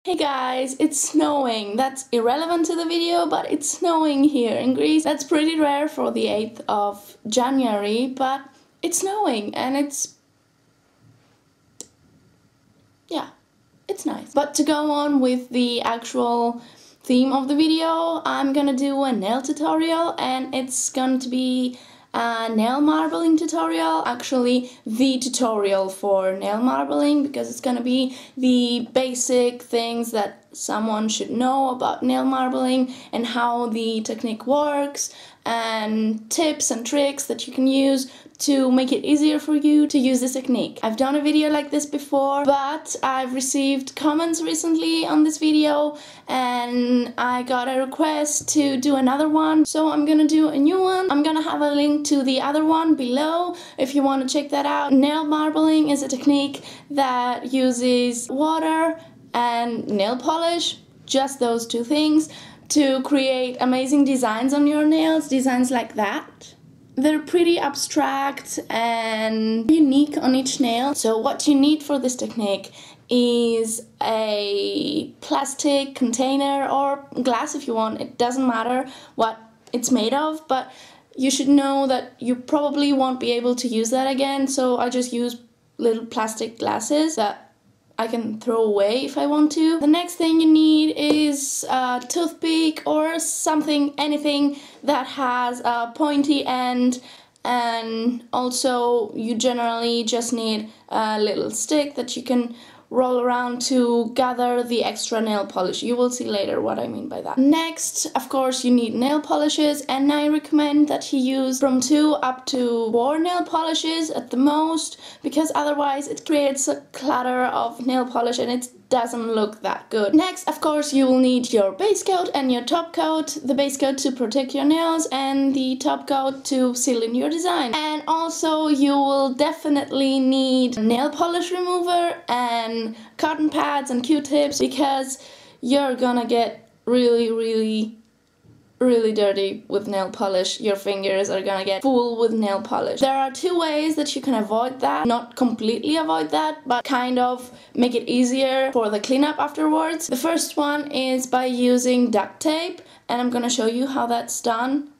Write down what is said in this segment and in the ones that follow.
Hey guys, it's snowing. That's irrelevant to the video, but it's snowing here in Greece. That's pretty rare for the 8th of January, but it's snowing and it's nice. But to go on with the actual theme of the video, I'm gonna do a nail tutorial, and it's going to be a nail marbling tutorial, actually the tutorial for nail marbling, because it's gonna be the basic things that someone should know about nail marbling and how the technique works, and tips and tricks that you can use to make it easier for you to use this technique. I've done a video like this before, but I've received comments recently on this video and I got a request to do another one, so I'm gonna do a new one. I'm gonna have a link to the other one below if you want to check that out. Nail marbling is a technique that uses water and nail polish, just those two things, to create amazing designs on your nails, designs like that. They're pretty abstract and unique on each nail. So what you need for this technique is a plastic container or glass if you want. It doesn't matter what it's made of, but you should know that you probably won't be able to use that again. So I just use little plastic glasses that I can throw away if I want to. The next thing you need is a toothpick or something, anything that has a pointy end, and also you generally just need a little stick that you can roll around to gather the extra nail polish. You will see later what I mean by that. Next, of course, you need nail polishes, and I recommend that you use from 2 up to 4 nail polishes at the most, because otherwise it creates a clutter of nail polish and it doesn't look that good. Next, of course, you will need your base coat and your top coat. The base coat to protect your nails and the top coat to seal in your design. And also you will definitely need nail polish remover and cotton pads and Q-tips, because you're gonna get really dirty with nail polish. Your fingers are gonna get full with nail polish. There are 2 ways that you can avoid that. Not completely avoid that, but kind of make it easier for the cleanup afterwards. The first one is by using duct tape, and I'm gonna show you how that's done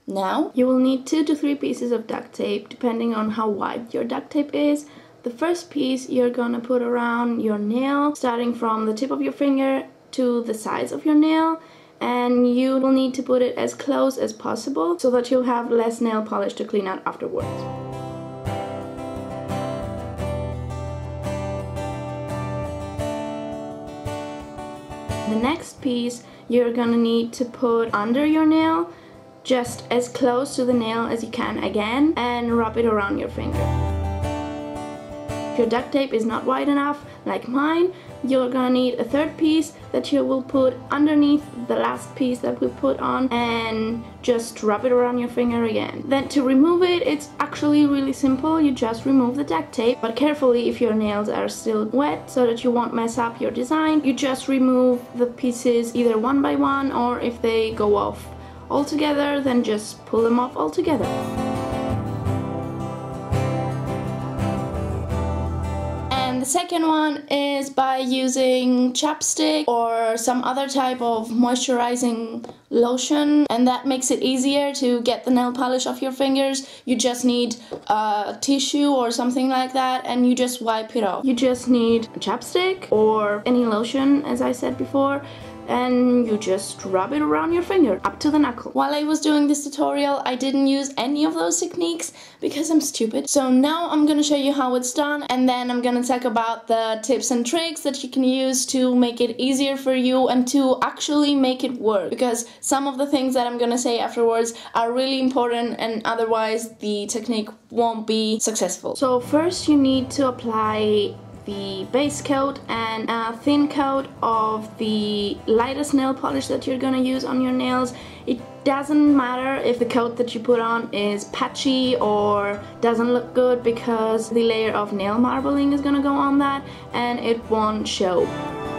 now. You will need 2 to 3 pieces of duct tape, depending on how wide your duct tape is. The first piece you're gonna put around your nail, starting from the tip of your finger to the sides of your nail, and you will need to put it as close as possible so that you'll have less nail polish to clean out afterwards. The next piece you're gonna need to put under your nail, just as close to the nail as you can again, and wrap it around your finger. If your duct tape is not wide enough, like mine, you're gonna need a third piece that you will put underneath the last piece that we put on, and just wrap it around your finger again. Then to remove it, it's actually really simple. You just remove the duct tape, but carefully if your nails are still wet so that you won't mess up your design. You just remove the pieces either one by one, or if they go off altogether, then just pull them off altogether. The second one is by using chapstick or some other type of moisturizing lotion, and that makes it easier to get the nail polish off your fingers. You just need a tissue or something like that, and you just wipe it off. You just need a chapstick or any lotion, as I said before, and you just rub it around your finger up to the knuckle. While I was doing this tutorial, I didn't use any of those techniques because I'm stupid. So now I'm gonna show you how it's done, and then I'm gonna talk about the tips and tricks that you can use to make it easier for you and to actually make it work, because some of the things that I'm gonna say afterwards are really important, and otherwise the technique won't be successful. So first you need to apply the base coat and a thin coat of the lightest nail polish that you're gonna use on your nails. It doesn't matter if the coat that you put on is patchy or doesn't look good, because the layer of nail marbling is gonna go on that and it won't show.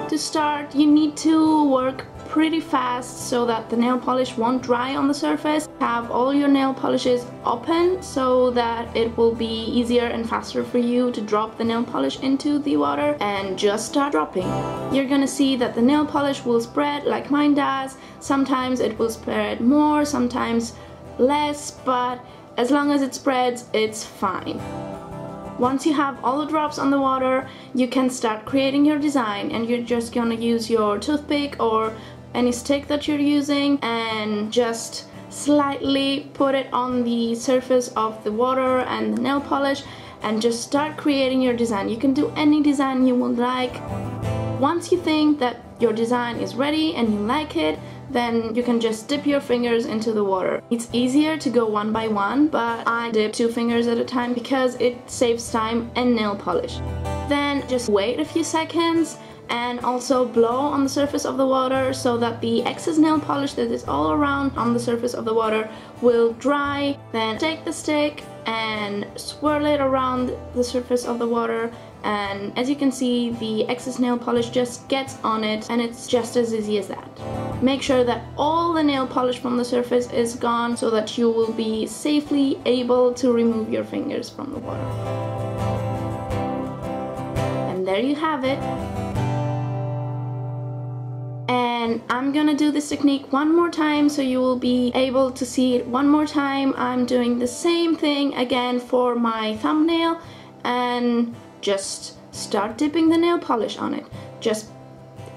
To start, you need to work pretty fast so that the nail polish won't dry on the surface. Have all your nail polishes open so that it will be easier and faster for you to drop the nail polish into the water, and just start dropping. You're gonna see that the nail polish will spread like mine does. Sometimes it will spread more, sometimes less, but as long as it spreads, it's fine. Once you have all the drops on the water, you can start creating your design, and you're just gonna use your toothpick or any stick that you're using and just slightly put it on the surface of the water and the nail polish and just start creating your design. You can do any design you would like. Once you think that your design is ready and you like it, then you can just dip your fingers into the water. It's easier to go one by one, but I dip 2 fingers at a time because it saves time and nail polish. Then just wait a few seconds and also blow on the surface of the water so that the excess nail polish that is all around on the surface of the water will dry. Then take the stick and swirl it around the surface of the water, and as you can see, the excess nail polish just gets on it, and it's just as easy as that. Make sure that all the nail polish from the surface is gone so that you will be safely able to remove your fingers from the water. And there you have it. And I'm gonna do this technique one more time so you will be able to see it one more time. I'm doing the same thing again for my thumbnail, and just start dipping the nail polish on it. Just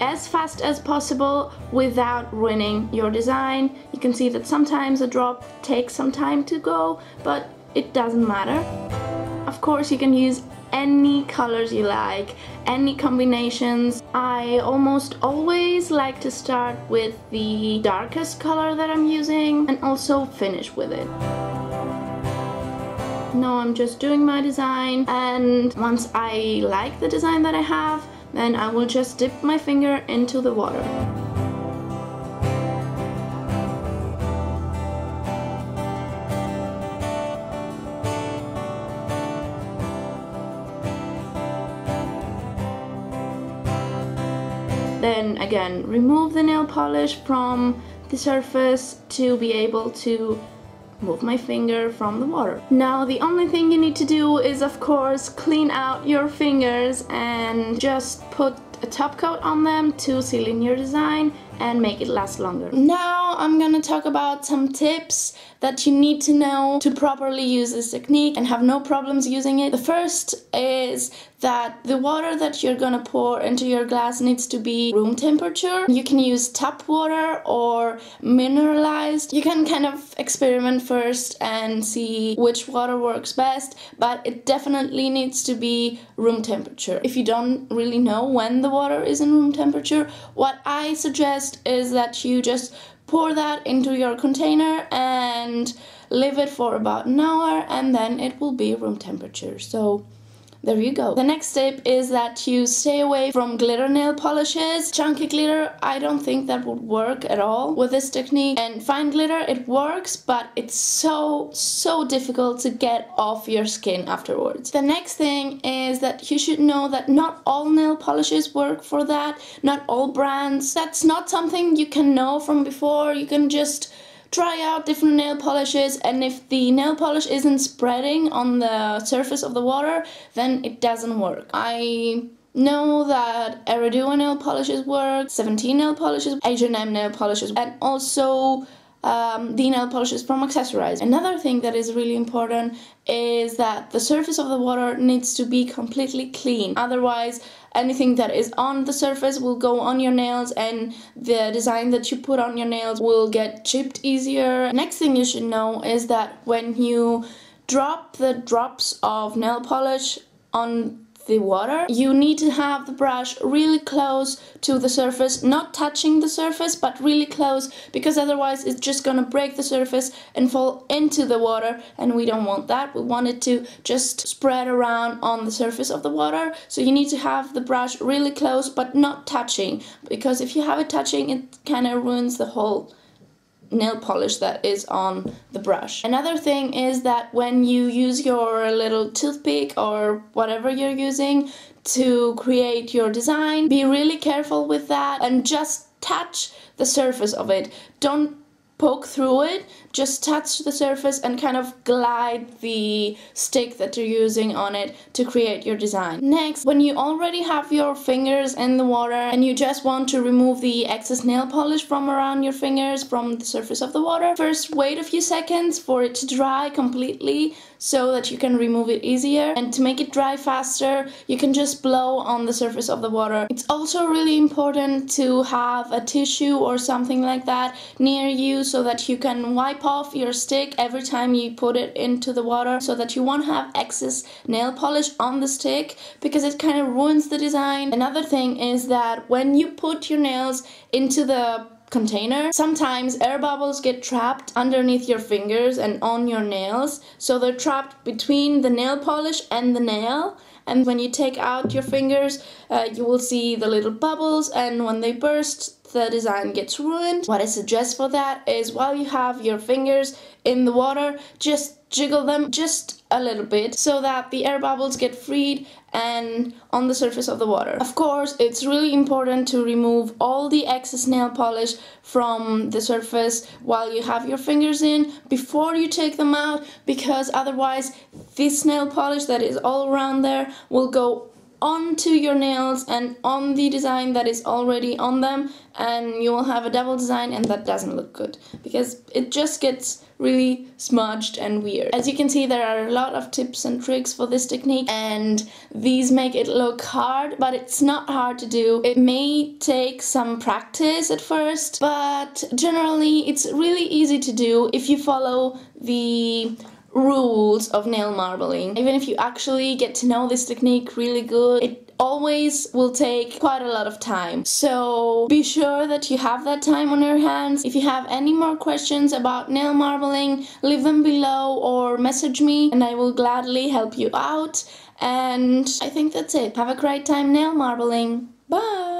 as fast as possible without ruining your design. You can see that sometimes a drop takes some time to go, but it doesn't matter. Of course, you can use any colors you like, any combinations. I almost always like to start with the darkest color that I'm using and also finish with it. Now I'm just doing my design, and once I like the design that I have, then I will just dip my finger into the water. Then again, remove the nail polish from the surface to be able to move my finger from the water. Now the only thing you need to do is, of course, clean out your fingers and just put a top coat on them to seal in your design and make it last longer. Now I'm gonna talk about some tips that you need to know to properly use this technique and have no problems using it. The first is that the water that you're gonna pour into your glass needs to be room temperature. You can use tap water or mineralized. You can kind of experiment first and see which water works best, but it definitely needs to be room temperature. If you don't really know when the water is in room temperature, what I suggest is that you just pour that into your container and leave it for about an hour, and then it will be room temperature. So there you go. The next tip is that you stay away from glitter nail polishes. Chunky glitter, I don't think that would work at all with this technique. And fine glitter, it works, but it's so difficult to get off your skin afterwards. The next thing is that you should know that not all nail polishes work for that. Not all brands. That's not something you can know from before. You can just try out different nail polishes, and if the nail polish isn't spreading on the surface of the water, then it doesn't work. I know that Eriduo nail polishes work, 17 nail polishes, H&M nail polishes, and also the nail polishes from Accessorize. Another thing that is really important is that the surface of the water needs to be completely clean. Otherwise, anything that is on the surface will go on your nails, and the design that you put on your nails will get chipped easier. Next thing you should know is that when you drop the drops of nail polish on the water, you need to have the brush really close to the surface, not touching the surface, but really close, because otherwise it's just gonna break the surface and fall into the water, and we don't want that. We want it to just spread around on the surface of the water. So you need to have the brush really close but not touching, because if you have it touching, it kind of ruins the whole nail polish that is on the brush. Another thing is that when you use your little toothpick or whatever you're using to create your design, be really careful with that and just touch the surface of it. Don't poke through it, just touch the surface and kind of glide the stick that you're using on it to create your design. Next, when you already have your fingers in the water and you just want to remove the excess nail polish from around your fingers from the surface of the water, first wait a few seconds for it to dry completely so that you can remove it easier. And to make it dry faster, you can just blow on the surface of the water. It's also really important to have a tissue or something like that near you so that you can wipe off your stick every time you put it into the water, so that you won't have excess nail polish on the stick, because it kind of ruins the design. Another thing is that when you put your nails into the container, sometimes air bubbles get trapped underneath your fingers and on your nails, so they're trapped between the nail polish and the nail. And when you take out your fingers, you will see the little bubbles, and when they burst, the design gets ruined. What I suggest for that is, while you have your fingers in the water, just jiggle them just a little bit so that the air bubbles get freed and on the surface of the water. Of course, it's really important to remove all the excess nail polish from the surface while you have your fingers in before you take them out, because otherwise this nail polish that is all around there will go onto your nails and on the design that is already on them, and you will have a double design, and that doesn't look good because it just gets really smudged and weird. As you can see, there are a lot of tips and tricks for this technique, and these make it look hard, but it's not hard to do. It may take some practice at first, but generally it's really easy to do if you follow the rules of nail marbling. Even if you actually get to know this technique really good, it always will take quite a lot of time. So be sure that you have that time on your hands. If you have any more questions about nail marbling, leave them below or message me and I will gladly help you out. And I think that's it. Have a great time nail marbling. Bye!